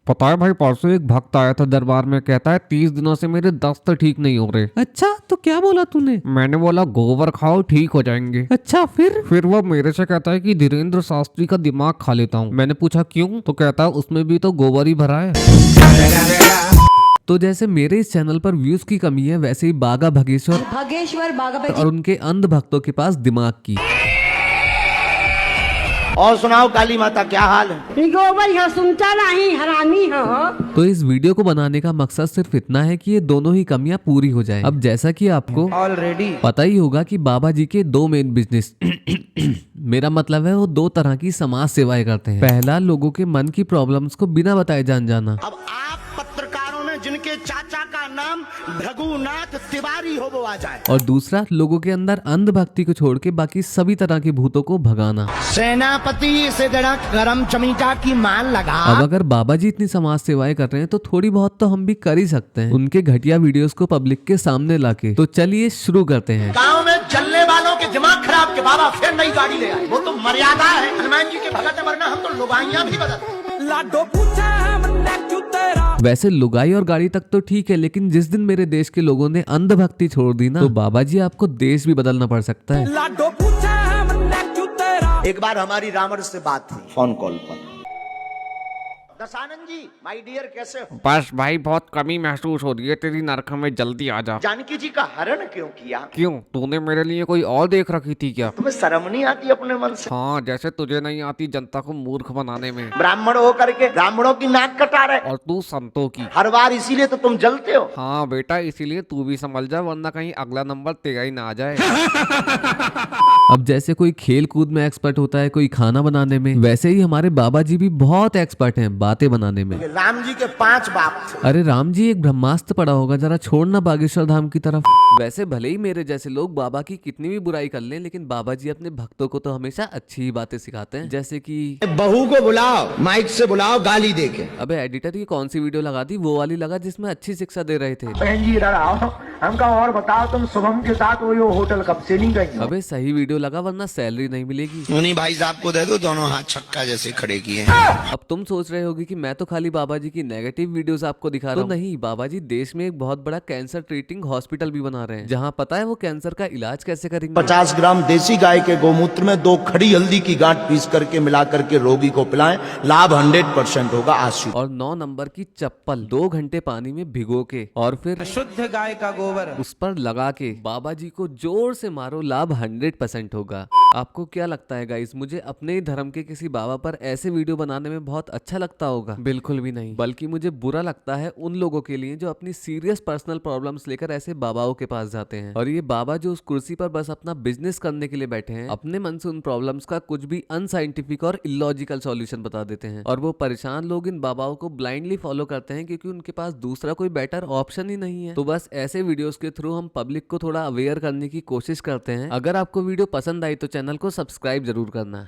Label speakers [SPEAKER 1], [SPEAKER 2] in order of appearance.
[SPEAKER 1] पता है भाई, परसों एक भक्त आया था दरबार में, कहता है 30 दिनों से मेरे दस्त ठीक नहीं हो रहे।
[SPEAKER 2] अच्छा, तो क्या बोला तूने?
[SPEAKER 1] मैंने बोला गोबर खाओ ठीक हो जाएंगे।
[SPEAKER 2] अच्छा, फिर
[SPEAKER 1] वो मेरे से कहता है कि धीरेन्द्र शास्त्री का दिमाग खा लेता हूँ। मैंने पूछा क्यों, तो कहता है उसमें भी तो गोबर ही भरा है।
[SPEAKER 2] तो जैसे मेरे इस चैनल पर व्यूज की कमी है, वैसे ही बागा भगेश्वर और उनके अंध भक्तों के पास दिमाग की।
[SPEAKER 3] और सुनाओ काली माता, क्या हाल है?
[SPEAKER 4] गोबर यहाँ सुनता नहीं, हरामी है।
[SPEAKER 2] तो इस वीडियो को बनाने का मकसद सिर्फ इतना है कि ये दोनों ही कमियां पूरी हो जाए। अब जैसा कि आपको
[SPEAKER 3] ऑलरेडी
[SPEAKER 2] पता ही होगा कि बाबा जी के दो मेन बिजनेस मेरा मतलब है वो दो तरह की समाज सेवाएं करते हैं। पहला, लोगों के मन की प्रॉब्लम्स को बिना बताए जान जाना।
[SPEAKER 3] अब आप पत्रकारों ने जिनके चाचा का नाम रघुनाथ तिवारी हो वो आ जाए।
[SPEAKER 2] और दूसरा, लोगों के अंदर अंधभक्ति को छोड़ के बाकी सभी तरह के भूतों को भगाना।
[SPEAKER 3] सेनापति से जरा गरम चमीटा की मान लगा।
[SPEAKER 2] अब अगर बाबा जी इतनी समाज सेवाएं कर रहे हैं तो थोड़ी बहुत तो हम भी कर ही सकते हैं, उनके घटिया वीडियोस को पब्लिक के सामने लाके। तो चलिए शुरू करते हैं।
[SPEAKER 3] गांव में जलने वालों के दिमाग खराब के बाबा फिर नई गाड़ी ले आए। वो तो मर्यादा है, हनुमान जी के भगत है, वरना हम तो लुगाइयां भी बदलते।
[SPEAKER 2] वैसे लुगाई और गाड़ी तक तो ठीक है, लेकिन जिस दिन मेरे देश के लोगों ने अंधभक्ति छोड़ दी ना, तो बाबा जी आपको देश भी बदलना पड़ सकता है।
[SPEAKER 3] एक बार हमारी रावण से बात हुई फोन कॉल पर। दशानंद जी, माय डियर, कैसे हो?
[SPEAKER 1] बस भाई बहुत कमी महसूस हो रही है तेरी नरक में, जल्दी आ जा।
[SPEAKER 3] जानकी जी का हरण क्यों किया?
[SPEAKER 1] क्यों, तूने मेरे लिए कोई और देख रखी थी क्या?
[SPEAKER 3] तुम्हें शर्म नहीं आती अपने मन से?
[SPEAKER 1] हाँ, जैसे तुझे नहीं आती जनता को मूर्ख बनाने में।
[SPEAKER 3] ब्राह्मण हो करके ब्राह्मणों की नाक कटा रहे
[SPEAKER 1] और तू संतों की।
[SPEAKER 3] हर बार, इसीलिए तो तुम जलते हो।
[SPEAKER 1] हाँ बेटा, इसीलिए तू भी संभल जा, वरना कहीं अगला नंबर तेरा ही ना आ जाए।
[SPEAKER 2] अब जैसे कोई खेल कूद में एक्सपर्ट होता है, कोई खाना बनाने में, वैसे ही हमारे बाबा जी भी बहुत एक्सपर्ट हैं बातें बनाने में।
[SPEAKER 3] राम जी के 5 बाप थे।
[SPEAKER 2] अरे राम जी, एक ब्रह्मास्त्र पड़ा होगा, जरा छोड़ना बागेश्वर धाम की तरफ। वैसे भले ही मेरे जैसे लोग बाबा की कितनी भी बुराई कर लें, लेकिन बाबा जी अपने भक्तों को तो हमेशा अच्छी ही बातें सिखाते हैं। जैसे कि
[SPEAKER 3] बहू को बुलाओ, माइक से बुलाओ, गाली देके।
[SPEAKER 2] अबे एडिटर, ये कौन सी वीडियो लगा दी? वो वाली लगा जिसमें अच्छी शिक्षा दे रहे थे।
[SPEAKER 5] बहन जी इधर आओ, हमका और बताओ, तुम शुभम के साथ वो होटल कब से नहीं गई हो?
[SPEAKER 2] अबे सही वीडियो लगा, वरना सैलरी नहीं मिलेगी।
[SPEAKER 3] उन्हीं भाई साहब को दे दो, दोनों हाथ छक्का जैसे खड़े किए।
[SPEAKER 2] अब तुम सोच रहे होगे कि मैं तो खाली बाबा जी की नेगेटिव वीडियोस आपको दिखा रहा हूँ। तो नहीं, बाबा जी देश में एक बहुत बड़ा कैंसर ट्रीटिंग हॉस्पिटल भी बना रहे हैं, जहाँ पता है वो कैंसर का इलाज कैसे करेंगे।
[SPEAKER 3] 50 ग्राम देसी गाय के गोमूत्र में 2 खड़ी हल्दी की गांठ पीस करके मिला करके रोगी को पिलाएं, लाभ 100% होगा। आशी
[SPEAKER 2] और 9 नंबर की चप्पल 2 घंटे पानी में भिगो के और फिर
[SPEAKER 5] शुद्ध गाय का गोबर
[SPEAKER 2] उस पर लगा के बाबा जी को जोर से मारो, लाभ 100% होगा। आपको क्या लगता है गाइस, मुझे अपने ही धर्म के किसी बाबा पर ऐसे वीडियो बनाने में बहुत अच्छा लगता होगा? बिल्कुल भी नहीं, बल्कि मुझे बुरा लगता है उन लोगों के लिए जो अपनी सीरियस पर्सनल प्रॉब्लम्स लेकर ऐसे बाबाओं के पास जाते हैं। और ये बाबा जो उस कुर्सी पर बस अपना बिजनेस करने के लिए बैठे हैं, अपने मन से उन प्रॉब्लम्स का कुछ भी अनसाइंटिफिक और इलॉजिकल सॉल्यूशन बता देते हैं। और वो परेशान लोग इन बाबाओं को ब्लाइंडली फॉलो करते हैं, क्योंकि उनके पास दूसरा कोई बेटर ऑप्शन ही नहीं है। तो बस ऐसे वीडियोस के थ्रू हम पब्लिक को थोड़ा अवेयर करने की कोशिश करते हैं। अगर आपको वीडियो पसंद आई तो चैनल को सब्सक्राइब जरूर करना।